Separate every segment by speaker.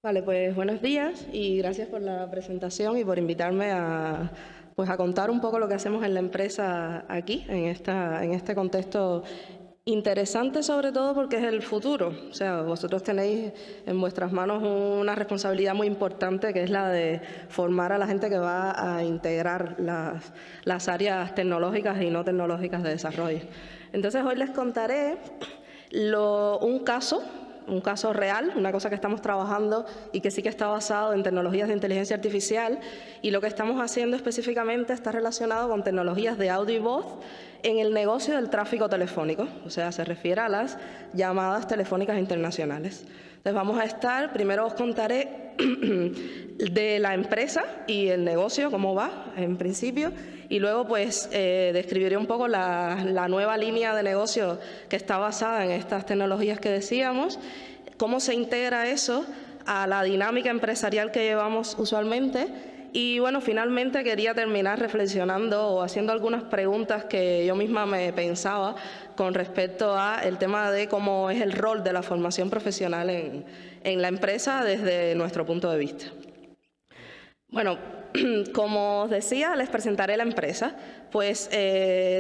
Speaker 1: Vale, pues buenos días y gracias por la presentación y por invitarme a contar un poco lo que hacemos en la empresa aquí, en este contexto interesante, sobre todo porque es el futuro. O sea, vosotros tenéis en vuestras manos una responsabilidad muy importante, que es la de formar a la gente que va a integrar las áreas tecnológicas y no tecnológicas de desarrollo. Entonces hoy les contaré un caso real, una cosa que estamos trabajando y que sí que está basado en tecnologías de inteligencia artificial, y lo que estamos haciendo específicamente está relacionado con tecnologías de audio y voz en el negocio del tráfico telefónico, o sea, se refiere a las llamadas telefónicas internacionales. Entonces primero os contaré de la empresa y el negocio, cómo va en principio, y luego pues describiré un poco la nueva línea de negocio que está basada en estas tecnologías que decíamos, cómo se integra eso a la dinámica empresarial que llevamos usualmente. Y bueno, finalmente quería terminar reflexionando o haciendo algunas preguntas que yo misma me pensaba con respecto al tema de cómo es el rol de la formación profesional en la empresa desde nuestro punto de vista. Bueno, como os decía, les presentaré la empresa. Pues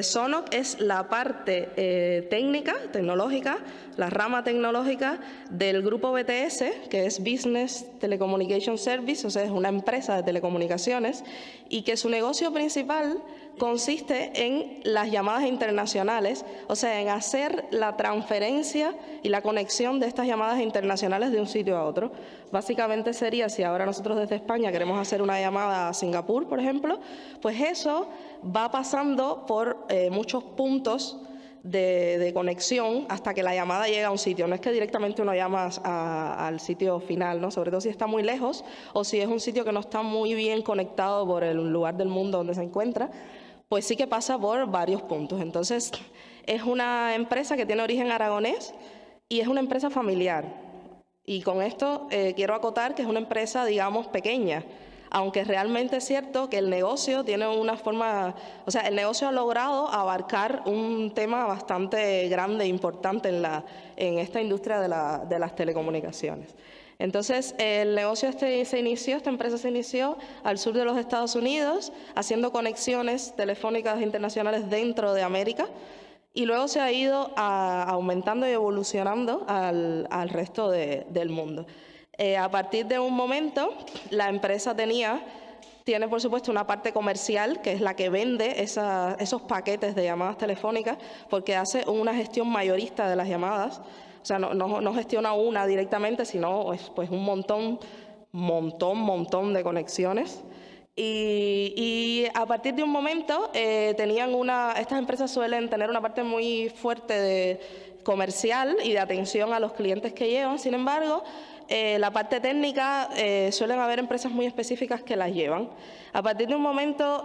Speaker 1: Sonoc es la parte tecnológica, la rama tecnológica del grupo BTS, que es Business Telecommunication Service, o sea, es una empresa de telecomunicaciones, y que su negocio principal consiste en las llamadas internacionales, o sea, en hacer la transferencia y la conexión de estas llamadas internacionales de un sitio a otro. Básicamente sería, si ahora nosotros desde España queremos hacer una llamada a Singapur, por ejemplo, pues eso va pasando por muchos puntos de conexión hasta que la llamada llega a un sitio. No es que directamente uno llama al sitio final, ¿no? Sobre todo si está muy lejos o si es un sitio que no está muy bien conectado por el lugar del mundo donde se encuentra, pues sí que pasa por varios puntos. Entonces, es una empresa que tiene origen aragonés y es una empresa familiar. Y con esto quiero acotar que es una empresa, digamos, pequeña, aunque realmente es cierto que el negocio tiene una forma, o sea, el negocio ha logrado abarcar un tema bastante grande e importante en esta industria de las telecomunicaciones. Entonces, el negocio esta empresa se inició al sur de los Estados Unidos, haciendo conexiones telefónicas internacionales dentro de América, y luego se ha ido aumentando y evolucionando al resto del mundo. A partir de un momento, la empresa tiene por supuesto una parte comercial, que es la que vende esos paquetes de llamadas telefónicas, porque hace una gestión mayorista de las llamadas. O sea, no gestiona una directamente, sino pues un montón de conexiones. Y a partir de un momento estas empresas suelen tener una parte muy fuerte de comercial y de atención a los clientes que llevan. Sin embargo, la parte técnica suelen haber empresas muy específicas que las llevan. A partir de un momento,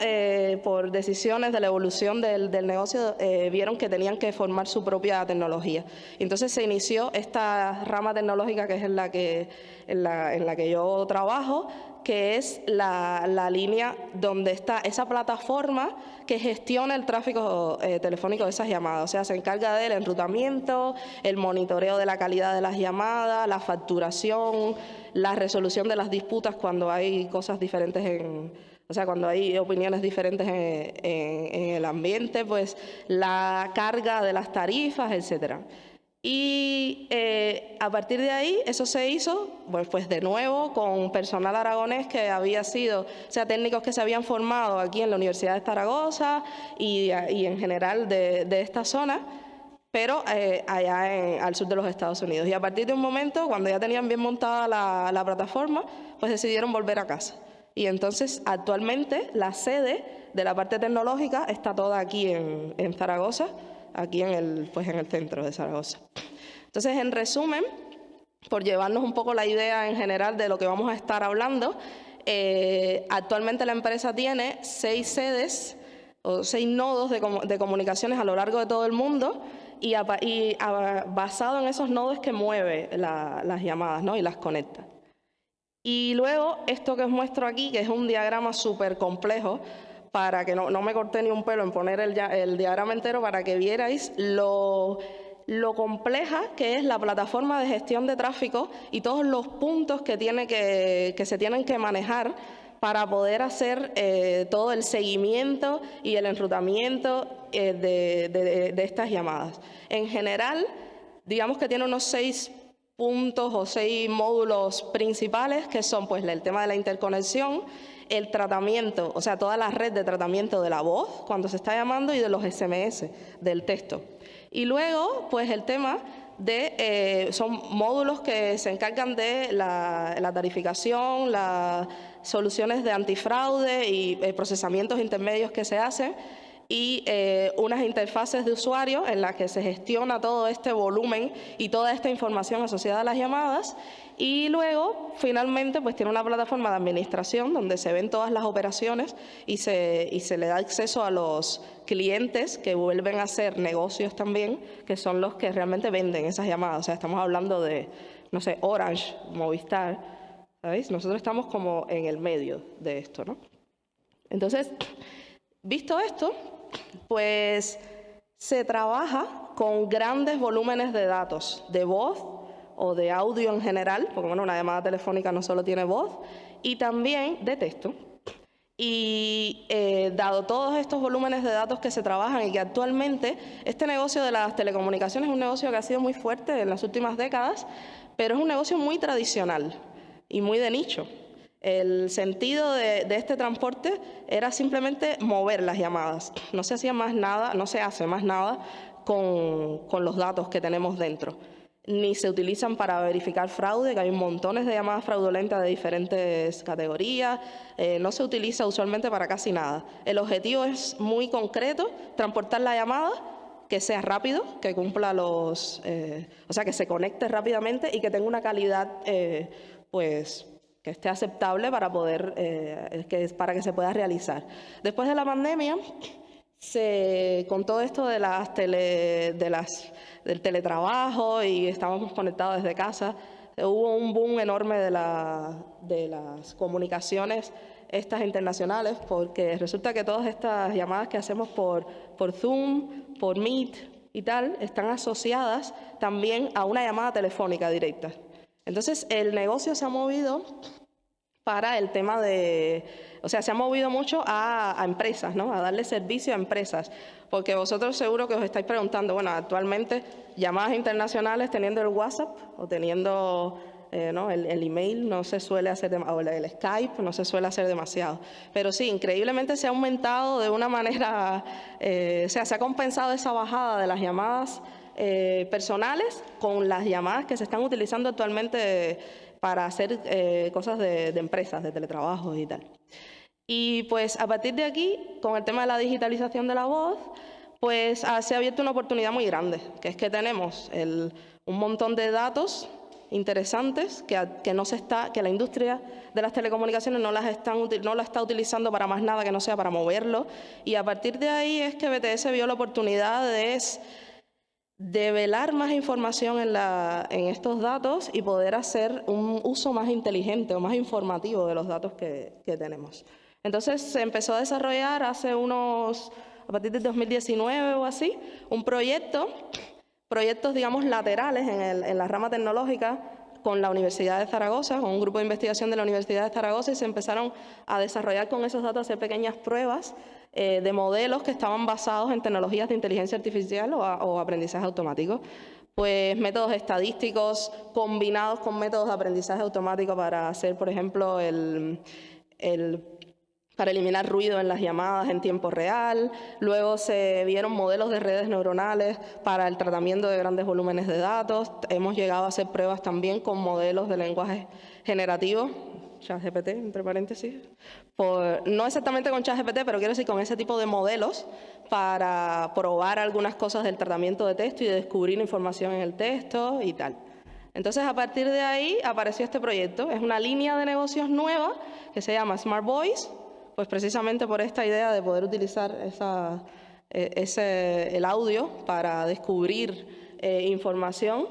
Speaker 1: por decisiones de la evolución del negocio, vieron que tenían que formar su propia tecnología. Y entonces se inició esta rama tecnológica que es en la que yo trabajo, que es la línea donde está esa plataforma que gestiona el tráfico telefónico de esas llamadas. O sea, se encarga del enrutamiento, el monitoreo de la calidad de las llamadas, la facturación, la resolución de las disputas cuando hay cosas diferentes o sea, cuando hay opiniones diferentes en el ambiente, pues la carga de las tarifas, etcétera. Y a partir de ahí, eso se hizo, pues de nuevo, con personal aragonés que había sido, o sea, técnicos que se habían formado aquí en la Universidad de Zaragoza y en general de esta zona, pero allá al sur de los Estados Unidos. Y a partir de un momento, cuando ya tenían bien montada la plataforma, pues decidieron volver a casa. Y entonces, actualmente, la sede de la parte tecnológica está toda aquí en Zaragoza, aquí en el centro de Zaragoza. Entonces, en resumen, por llevarnos un poco la idea en general de lo que vamos a estar hablando, actualmente la empresa tiene 6 sedes o 6 nodos de comunicaciones a lo largo de todo el mundo y basado en esos nodos que mueve las llamadas, ¿no? Y las conecta. Y luego, esto que os muestro aquí, que es un diagrama súper complejo, para que no me corté ni un pelo en poner el diagrama entero, para que vierais lo compleja que es la plataforma de gestión de tráfico y todos los puntos que se tienen que manejar para poder hacer todo el seguimiento y el enrutamiento de estas llamadas. En general, digamos que tiene unos 6 puntos o 6 módulos principales, que son pues el tema de la interconexión, el tratamiento, o sea, toda la red de tratamiento de la voz cuando se está llamando y de los SMS, del texto. Y luego, pues el tema de, son módulos que se encargan de la tarificación, las soluciones de antifraude y procesamientos intermedios que se hacen, y unas interfaces de usuario en las que se gestiona todo este volumen y toda esta información asociada a las llamadas. Y luego, finalmente, pues tiene una plataforma de administración donde se ven todas las operaciones y se le da acceso a los clientes que vuelven a hacer negocios también, que son los que realmente venden esas llamadas. O sea, estamos hablando de, no sé, Orange, Movistar, ¿sabéis? Nosotros estamos como en el medio de esto, ¿no? Entonces, visto esto, pues se trabaja con grandes volúmenes de datos, de voz o de audio en general, porque bueno, una llamada telefónica no solo tiene voz, y también de texto. Y dado todos estos volúmenes de datos que se trabajan y que actualmente este negocio de las telecomunicaciones es un negocio que ha sido muy fuerte en las últimas décadas, pero es un negocio muy tradicional y muy de nicho. El sentido de este transporte era simplemente mover las llamadas. No se hacía más nada, no se hace más nada con los datos que tenemos dentro. Ni se utilizan para verificar fraude, que hay montones de llamadas fraudulentas de diferentes categorías. No se utiliza usualmente para casi nada. El objetivo es muy concreto, transportar la llamada, que sea rápido, que cumpla o sea, que se conecte rápidamente y que tenga una calidad, pues, que esté aceptable para para que se pueda realizar. Después de la pandemia, con todo esto del teletrabajo y estábamos conectados desde casa, hubo un boom enorme de las comunicaciones estas internacionales, porque resulta que todas estas llamadas que hacemos por Zoom, por Meet y tal, están asociadas también a una llamada telefónica directa. Entonces, el negocio se ha movido para el tema o sea, se ha movido mucho a empresas, ¿no? A darle servicio a empresas. Porque vosotros seguro que os estáis preguntando, bueno, actualmente llamadas internacionales teniendo el WhatsApp o teniendo ¿no? el email no se suele hacer, o el Skype no se suele hacer demasiado. Pero sí, increíblemente se ha aumentado de una manera, o sea, se ha compensado esa bajada de las llamadas personales con las llamadas que se están utilizando actualmente para hacer cosas de empresas, de teletrabajo y tal. Y pues a partir de aquí, con el tema de la digitalización de la voz, pues se ha abierto una oportunidad muy grande, que es que tenemos un montón de datos interesantes que la industria de las telecomunicaciones no la está utilizando para más nada que no sea para moverlo, y a partir de ahí es que BTS vio la oportunidad de develar más información en estos datos y poder hacer un uso más inteligente o más informativo de los datos que tenemos. Entonces se empezó a desarrollar a partir de 2019 o así, proyectos digamos laterales en la rama tecnológica con la Universidad de Zaragoza, con un grupo de investigación de la Universidad de Zaragoza, y se empezaron a desarrollar con esos datos, hacer pequeñas pruebas de modelos que estaban basados en tecnologías de inteligencia artificial o aprendizaje automático. Pues métodos estadísticos combinados con métodos de aprendizaje automático para hacer, por ejemplo, para eliminar ruido en las llamadas en tiempo real. Luego se vieron modelos de redes neuronales para el tratamiento de grandes volúmenes de datos. Hemos llegado a hacer pruebas también con modelos de lenguaje generativo, ChatGPT, entre paréntesis. No exactamente con ChatGPT, pero quiero decir con ese tipo de modelos para probar algunas cosas del tratamiento de texto y de descubrir información en el texto y tal. Entonces, a partir de ahí apareció este proyecto. Es una línea de negocios nueva que se llama Smart Voice, pues precisamente por esta idea de poder utilizar el audio para descubrir información.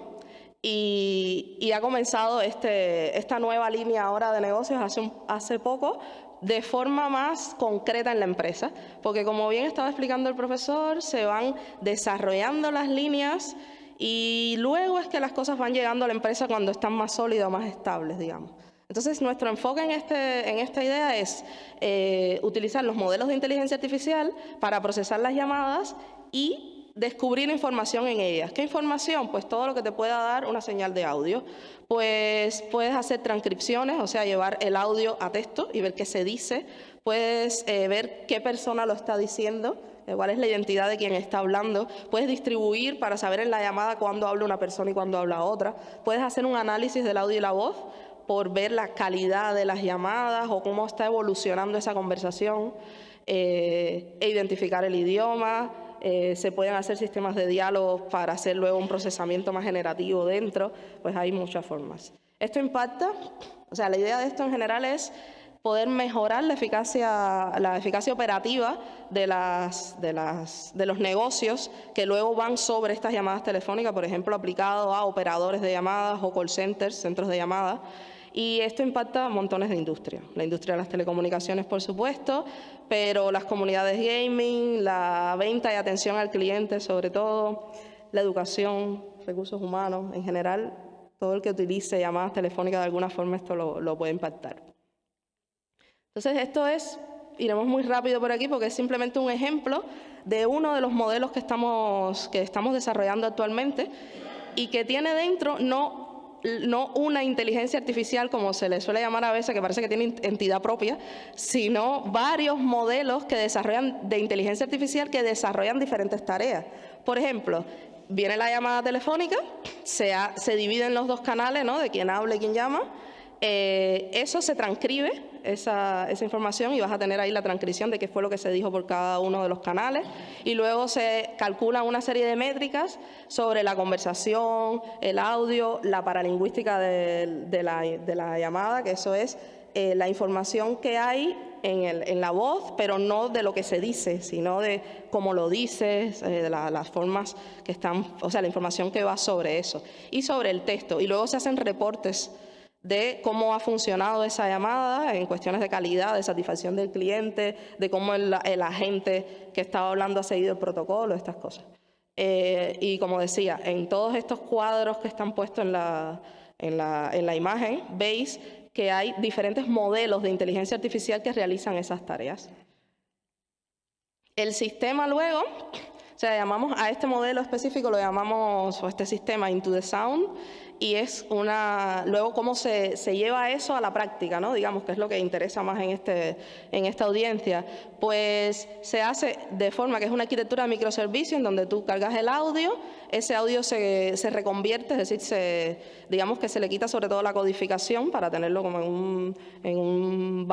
Speaker 1: Y ha comenzado esta nueva línea ahora de negocios hace poco, de forma más concreta en la empresa, porque como bien estaba explicando el profesor, se van desarrollando las líneas y luego es que las cosas van llegando a la empresa cuando están más sólidas o más estables, digamos. Entonces, nuestro enfoque en esta idea es utilizar los modelos de inteligencia artificial para procesar las llamadas y descubrir información en ellas. ¿Qué información? Pues todo lo que te pueda dar una señal de audio. Pues puedes hacer transcripciones, o sea, llevar el audio a texto y ver qué se dice. Puedes ver qué persona lo está diciendo, cuál es la identidad de quien está hablando. Puedes distribuir para saber en la llamada cuándo habla una persona y cuándo habla otra. Puedes hacer un análisis del audio y la voz por ver la calidad de las llamadas o cómo está evolucionando esa conversación, e identificar el idioma. Se pueden hacer sistemas de diálogos para hacer luego un procesamiento más generativo dentro, pues hay muchas formas. Esto impacta, o sea, la idea de esto en general es poder mejorar la eficacia operativa de los negocios que luego van sobre estas llamadas telefónicas, por ejemplo, aplicado a operadores de llamadas o call centers, centros de llamadas. Y esto impacta montones de industrias. La industria de las telecomunicaciones, por supuesto, pero las comunidades gaming, la venta y atención al cliente, sobre todo, la educación, recursos humanos, en general, todo el que utilice llamadas telefónicas de alguna forma esto lo puede impactar. Entonces, iremos muy rápido por aquí porque es simplemente un ejemplo de uno de los modelos que estamos desarrollando actualmente y que tiene dentro no una inteligencia artificial como se le suele llamar a veces, que parece que tiene entidad propia, sino varios modelos de inteligencia artificial que desarrollan diferentes tareas. Por ejemplo, viene la llamada telefónica, se divide en los dos canales, ¿no?, de quien habla y quien llama. Eso se transcribe, esa información, y vas a tener ahí la transcripción de qué fue lo que se dijo por cada uno de los canales, y luego se calcula una serie de métricas sobre la conversación, el audio, la paralingüística de la llamada, que eso es la información que hay en la voz, pero no de lo que se dice, sino de cómo lo dices, de las formas que están, o sea, la información que va sobre eso, y sobre el texto, y luego se hacen reportes de cómo ha funcionado esa llamada en cuestiones de calidad, de satisfacción del cliente, de cómo el agente que estaba hablando ha seguido el protocolo, estas cosas. Y como decía, en todos estos cuadros que están puestos en la imagen, veis que hay diferentes modelos de inteligencia artificial que realizan esas tareas. El sistema luego, o sea, llamamos a este modelo específico, lo llamamos, o este sistema, Into the Sound, y es luego cómo se lleva eso a la práctica, ¿no? Digamos que es lo que interesa más en esta audiencia. Pues se hace de forma que es una arquitectura de microservicio en donde tú cargas el audio, ese audio se reconvierte, es decir, digamos que se le quita sobre todo la codificación para tenerlo como en un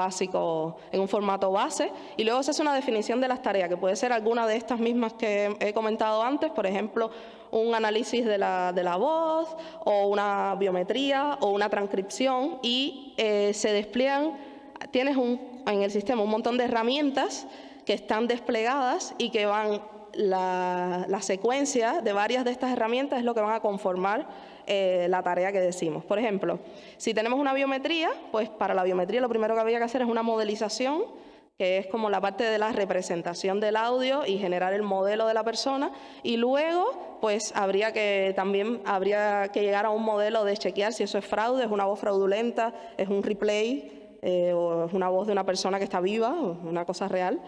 Speaker 1: formato base, y luego se hace una definición de las tareas, que puede ser alguna de estas mismas que he comentado antes, por ejemplo, un análisis de la voz, o una biometría, o una transcripción, y se despliegan, tienes en el sistema un montón de herramientas que están desplegadas y que la secuencia de varias de estas herramientas es lo que van a conformar la tarea que decimos. Por ejemplo, si tenemos una biometría, pues para la biometría lo primero que habría que hacer es una modelización, que es como la parte de la representación del audio y generar el modelo de la persona, y luego pues habría que llegar a un modelo de chequear si eso es fraude, es una voz fraudulenta, es un replay, o es una voz de una persona que está viva, una cosa real.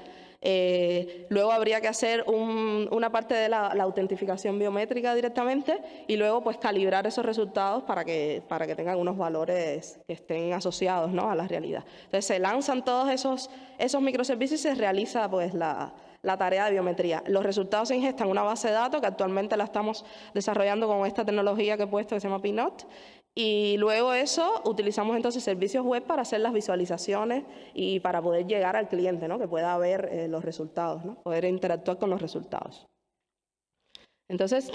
Speaker 1: Luego habría que hacer una parte de la autentificación biométrica directamente, y luego pues calibrar esos resultados para que tengan unos valores que estén asociados, ¿no?, a la realidad. Entonces se lanzan todos esos microservicios y se realiza pues la tarea de biometría. Los resultados se ingestan en una base de datos que actualmente la estamos desarrollando con esta tecnología que he puesto que se llama Pinot. Y luego eso utilizamos entonces servicios web para hacer las visualizaciones y para poder llegar al cliente, ¿no?, que pueda ver los resultados, ¿no?, poder interactuar con los resultados. Entonces,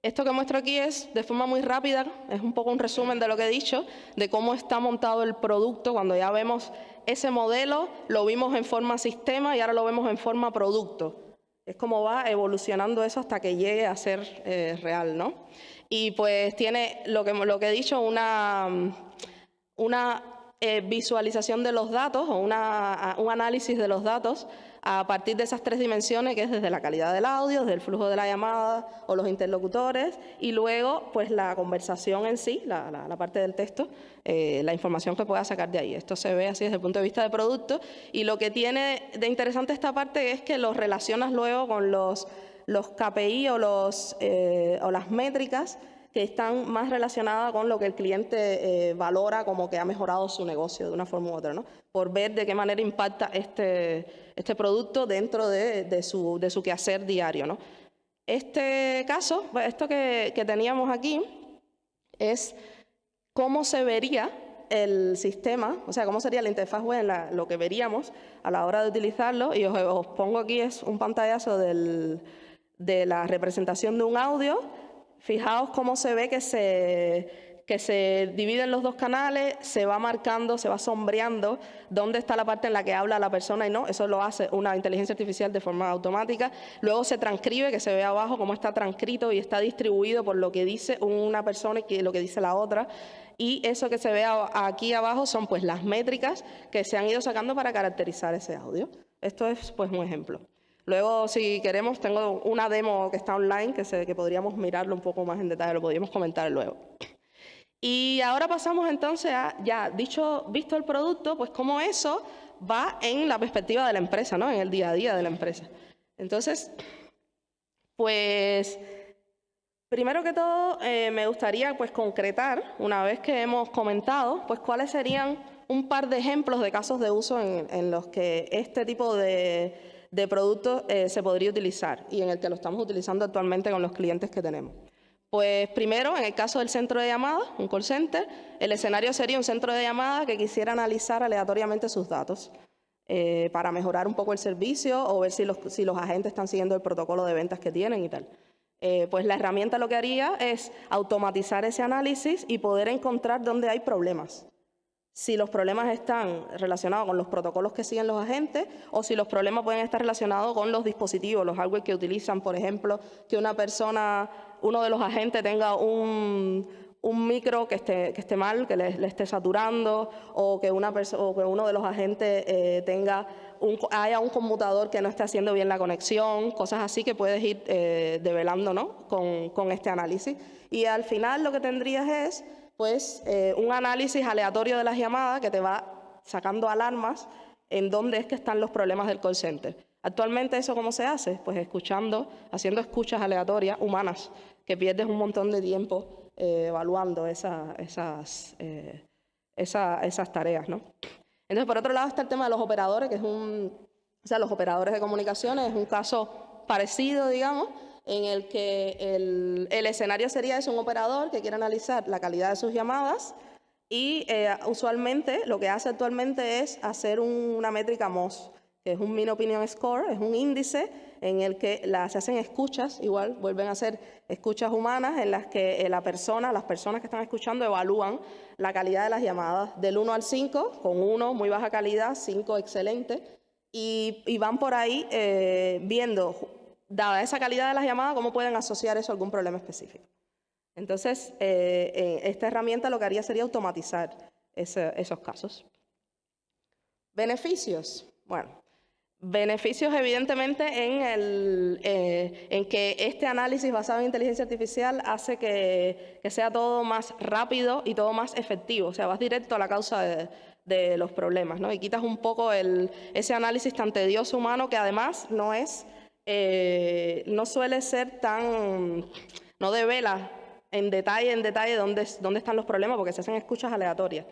Speaker 1: esto que muestro aquí es de forma muy rápida, es un poco un resumen de lo que he dicho, de cómo está montado el producto. Cuando ya vemos ese modelo, lo vimos en forma sistema y ahora lo vemos en forma producto. Es como va evolucionando eso hasta que llegue a ser real, ¿no? Y pues tiene lo que he dicho, una visualización de los datos o un análisis de los datos a partir de esas 3 dimensiones, que es desde la calidad del audio, desde el flujo de la llamada o los interlocutores, y luego pues la conversación en sí, la parte del texto, la información que pueda sacar de ahí. Esto se ve así desde el punto de vista de producto, y lo que tiene de interesante esta parte es que los relacionas luego con los KPI o las métricas que están más relacionadas con lo que el cliente valora como que ha mejorado su negocio de una forma u otra, ¿no? Por ver de qué manera impacta este producto dentro de su quehacer diario, ¿no? Este caso, esto que teníamos aquí, es cómo se vería el sistema, o sea, cómo sería la interfaz web, lo que veríamos a la hora de utilizarlo, y os pongo aquí es un pantallazo de la representación de un audio. Fijaos cómo se ve que se dividen los 2 canales, se va marcando, se va sombreando dónde está la parte en la que habla la persona y no. Eso lo hace una inteligencia artificial de forma automática. Luego se transcribe, que se ve abajo cómo está transcrito y está distribuido por lo que dice una persona y lo que dice la otra. Y eso que se ve aquí abajo son pues las métricas que se han ido sacando para caracterizar ese audio. Esto es pues un ejemplo. Luego, si queremos, tengo una demo que está online que podríamos mirarlo un poco más en detalle, lo podríamos comentar luego. Y ahora pasamos entonces a, ya visto el producto, pues cómo eso va en la perspectiva de la empresa, ¿no? En el día a día de la empresa. Entonces, pues, primero que todo, me gustaría pues concretar, una vez que hemos comentado, pues cuáles serían un par de ejemplos de casos de uso en los que este tipo de productos se podría utilizar y en el que lo estamos utilizando actualmente con los clientes que tenemos. Pues primero, en el caso del centro de llamadas, un call center, el escenario sería un centro de llamadas que quisiera analizar aleatoriamente sus datos para mejorar un poco el servicio o ver si los agentes están siguiendo el protocolo de ventas que tienen y tal. Pues la herramienta lo que haría es automatizar ese análisis y poder encontrar dónde hay problemas. Si los problemas están relacionados con los protocolos que siguen los agentes o si los problemas pueden estar relacionados con los dispositivos, los hardware que utilizan, por ejemplo, que uno de los agentes tenga un micro que esté mal, que le esté saturando, o que uno de los agentes haya un conmutador que no esté haciendo bien la conexión, cosas así que puedes ir develando, ¿no? con este análisis. Y al final lo que tendrías es pues un análisis aleatorio de las llamadas que te va sacando alarmas en dónde es que están los problemas del call center. Actualmente, ¿eso cómo se hace? Pues haciendo escuchas aleatorias humanas, que pierdes un montón de tiempo evaluando esas tareas, ¿no? Entonces, por otro lado está el tema de los operadores, que es los operadores de comunicaciones, es un caso parecido, digamos, en el que el escenario sería un operador que quiere analizar la calidad de sus llamadas y usualmente lo que hace actualmente es hacer una métrica MOS, que es un Mean Opinion Score, es un índice en el que se hacen escuchas, igual vuelven a ser escuchas humanas en las que las personas que están escuchando evalúan la calidad de las llamadas del 1 al 5, con 1 muy baja calidad, 5 excelente, y van por ahí viendo, dada esa calidad de las llamadas, cómo pueden asociar eso a algún problema específico. Entonces, esta herramienta lo que haría sería automatizar esos casos. ¿Beneficios? Bueno, beneficios evidentemente en que este análisis basado en inteligencia artificial hace que sea todo más rápido y todo más efectivo. O sea, vas directo a la causa de los problemas, ¿no? Y quitas un poco ese análisis tan tedioso humano que además no suele ser no devela en detalle dónde están los problemas, porque se hacen escuchas aleatorias,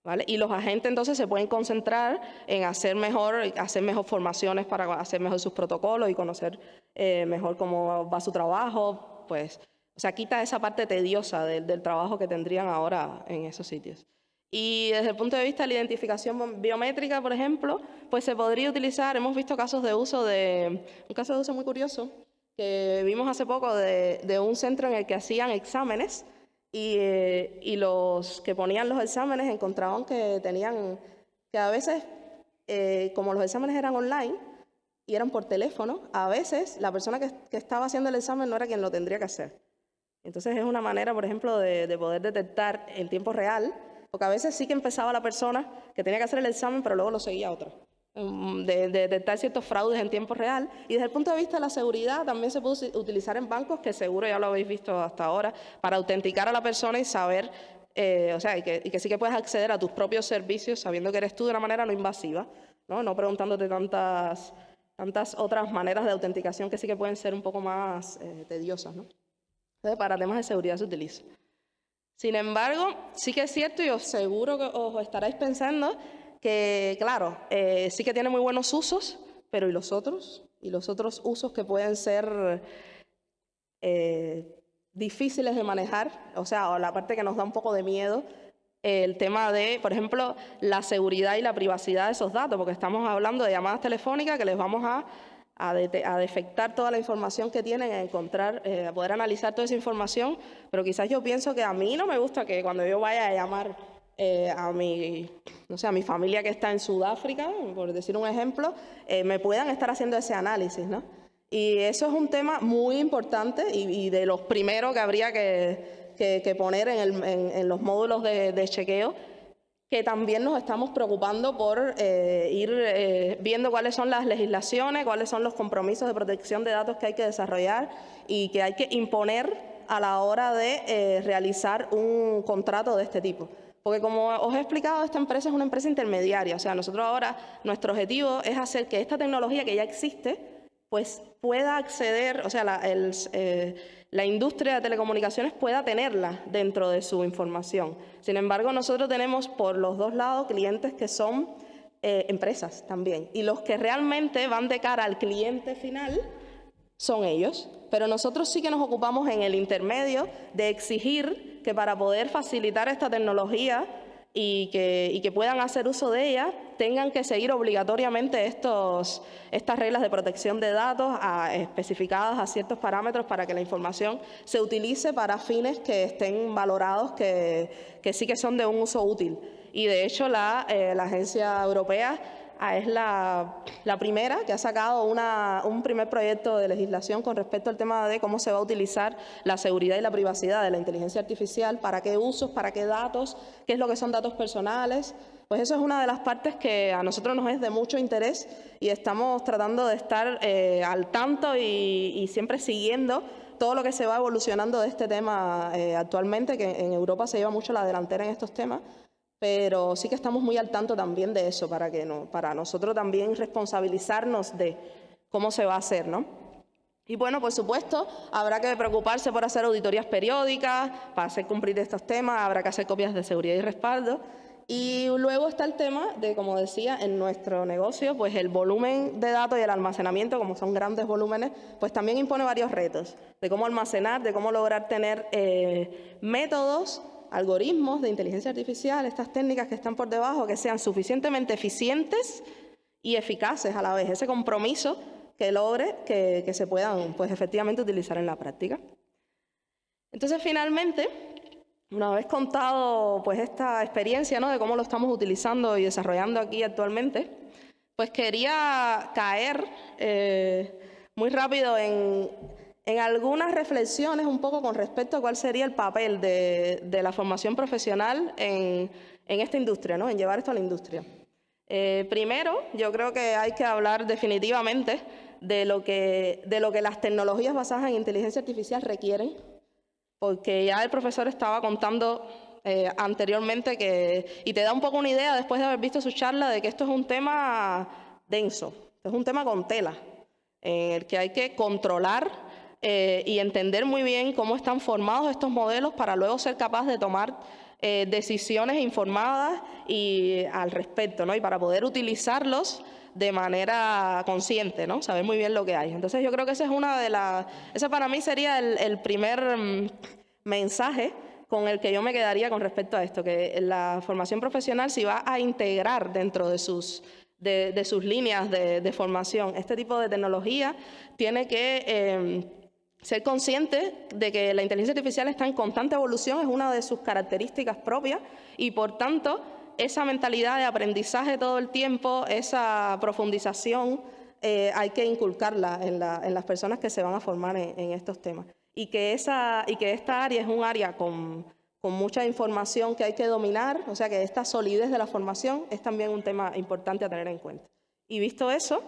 Speaker 1: ¿vale? Y los agentes entonces se pueden concentrar en hacer mejor formaciones para hacer mejor sus protocolos y conocer mejor cómo va su trabajo, pues, o sea, quita esa parte tediosa del trabajo que tendrían ahora en esos sitios. Y desde el punto de vista de la identificación biométrica, por ejemplo, pues se podría utilizar, hemos visto un caso de uso muy curioso, que vimos hace poco de un centro en el que hacían exámenes y los que ponían los exámenes encontraban que a veces, como los exámenes eran online y eran por teléfono, a veces la persona que estaba haciendo el examen no era quien lo tendría que hacer. Entonces es una manera, por ejemplo, de poder detectar en tiempo real, porque a veces sí que empezaba la persona que tenía que hacer el examen, pero luego lo seguía otra. de detectar ciertos fraudes en tiempo real. Y desde el punto de vista de la seguridad también se puede utilizar en bancos, que seguro ya lo habéis visto hasta ahora, para autenticar a la persona y saber, o sea, y que sí que puedes acceder a tus propios servicios sabiendo que eres tú de una manera no invasiva, no preguntándote tantas otras maneras de autenticación que sí que pueden ser un poco más tediosas, ¿no? Entonces, para temas de seguridad se utiliza. Sin embargo, sí que es cierto y os seguro que os estaréis pensando que, claro, sí que tiene muy buenos usos, pero ¿y los otros? ¿Y los otros usos que pueden ser difíciles de manejar? O sea, la parte que nos da un poco de miedo, el tema de, por ejemplo, la seguridad y la privacidad de esos datos, porque estamos hablando de llamadas telefónicas que les vamos a defectar toda la información que tienen, a encontrar, a poder analizar toda esa información, pero quizás yo pienso que a mí no me gusta que cuando yo vaya a llamar a mi familia que está en Sudáfrica, por decir un ejemplo, me puedan estar haciendo ese análisis, ¿no? Y eso es un tema muy importante y de los primeros que habría que poner en los módulos de chequeo, que también nos estamos preocupando por ir viendo cuáles son las legislaciones, cuáles son los compromisos de protección de datos que hay que desarrollar y que hay que imponer a la hora de realizar un contrato de este tipo. Porque como os he explicado, esta empresa es una empresa intermediaria. O sea, nosotros ahora, nuestro objetivo es hacer que esta tecnología que ya existe, pues pueda acceder, o sea, la industria de telecomunicaciones pueda tenerla dentro de su información. Sin embargo, nosotros tenemos por los dos lados clientes que son empresas también. Y los que realmente van de cara al cliente final son ellos. Pero nosotros sí que nos ocupamos en el intermedio de exigir que para poder facilitar esta tecnología y que puedan hacer uso de ella, tengan que seguir obligatoriamente estas reglas de protección de datos especificadas a ciertos parámetros para que la información se utilice para fines que estén valorados, que sí que son de un uso útil. Y de hecho la Agencia Europea es la primera que ha sacado un primer proyecto de legislación con respecto al tema de cómo se va a utilizar la seguridad y la privacidad de la inteligencia artificial, para qué usos, para qué datos, qué es lo que son datos personales. Pues eso es una de las partes que a nosotros nos es de mucho interés y estamos tratando de estar al tanto y siempre siguiendo todo lo que se va evolucionando de este tema actualmente, que en Europa se lleva mucho la delantera en estos temas. Pero sí que estamos muy al tanto también de eso, para nosotros también responsabilizarnos de cómo se va a hacer, ¿no? Y bueno, por supuesto, habrá que preocuparse por hacer auditorías periódicas, para hacer cumplir estos temas, habrá que hacer copias de seguridad y respaldo. Y luego está el tema de, como decía, en nuestro negocio, pues el volumen de datos y el almacenamiento, como son grandes volúmenes, pues también impone varios retos, de cómo almacenar, de cómo lograr tener métodos, algoritmos de inteligencia artificial, estas técnicas que están por debajo, que sean suficientemente eficientes y eficaces a la vez, ese compromiso que logre que se puedan pues, efectivamente utilizar en la práctica. Entonces, finalmente, una vez contado pues, esta experiencia, ¿no?, de cómo lo estamos utilizando y desarrollando aquí actualmente, pues quería caer muy rápido en algunas reflexiones un poco con respecto a cuál sería el papel de la formación profesional en esta industria, ¿no?, en llevar esto a la industria. Primero, yo creo que hay que hablar definitivamente de lo que las tecnologías basadas en inteligencia artificial requieren, porque ya el profesor estaba contando anteriormente y te da un poco una idea después de haber visto su charla de que esto es un tema denso, es un tema con tela, en el que hay que controlar y entender muy bien cómo están formados estos modelos para luego ser capaz de tomar decisiones informadas y al respecto, ¿no?, y para poder utilizarlos de manera consciente, ¿no?, saber muy bien lo que hay. Entonces yo creo que esa es ese para mí sería el primer mensaje con el que yo me quedaría con respecto a esto, que la formación profesional, si va a integrar dentro de sus líneas de formación este tipo de tecnología, tiene que ser consciente de que la inteligencia artificial está en constante evolución, es una de sus características propias y, por tanto, esa mentalidad de aprendizaje todo el tiempo, esa profundización, hay que inculcarla en las personas que se van a formar en estos temas. Y que esta área es un área con mucha información que hay que dominar, o sea que esta solidez de la formación es también un tema importante a tener en cuenta. Y visto eso,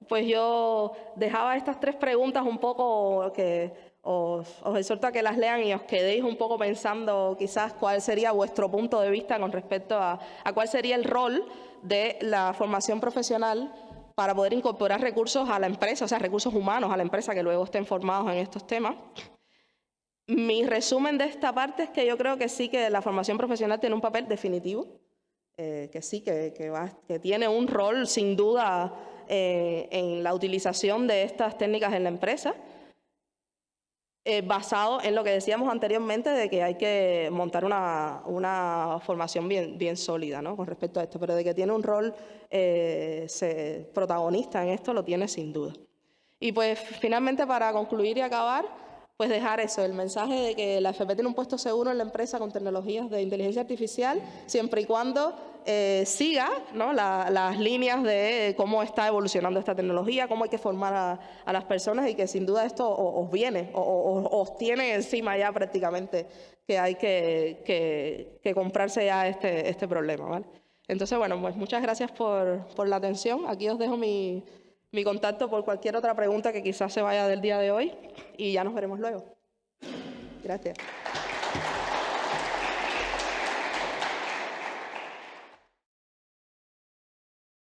Speaker 1: pues yo dejaba estas 3 preguntas un poco que os exhorto a que las lean y os quedéis un poco pensando quizás cuál sería vuestro punto de vista con respecto a cuál sería el rol de la formación profesional para poder incorporar recursos a la empresa, o sea, recursos humanos a la empresa que luego estén formados en estos temas. Mi resumen de esta parte es que yo creo que sí que la formación profesional tiene un papel definitivo, que sí, que tiene un rol sin duda en la utilización de estas técnicas en la empresa, basado en lo que decíamos anteriormente de que hay que montar una formación bien sólida, ¿no?, con respecto a esto, pero de que tiene un rol protagonista en esto, lo tiene sin duda. Y pues finalmente, para concluir y acabar, pues dejar eso, el mensaje de que la FP tiene un puesto seguro en la empresa con tecnologías de inteligencia artificial, siempre y cuando siga, ¿no?, las líneas de cómo está evolucionando esta tecnología, cómo hay que formar a las personas, y que sin duda esto os viene, os tiene encima ya prácticamente, que hay que comprarse ya este problema, ¿vale? Entonces, bueno, pues muchas gracias por la atención. Aquí os dejo mi contacto por cualquier otra pregunta que quizás se vaya del día de hoy, y ya nos veremos luego. Gracias.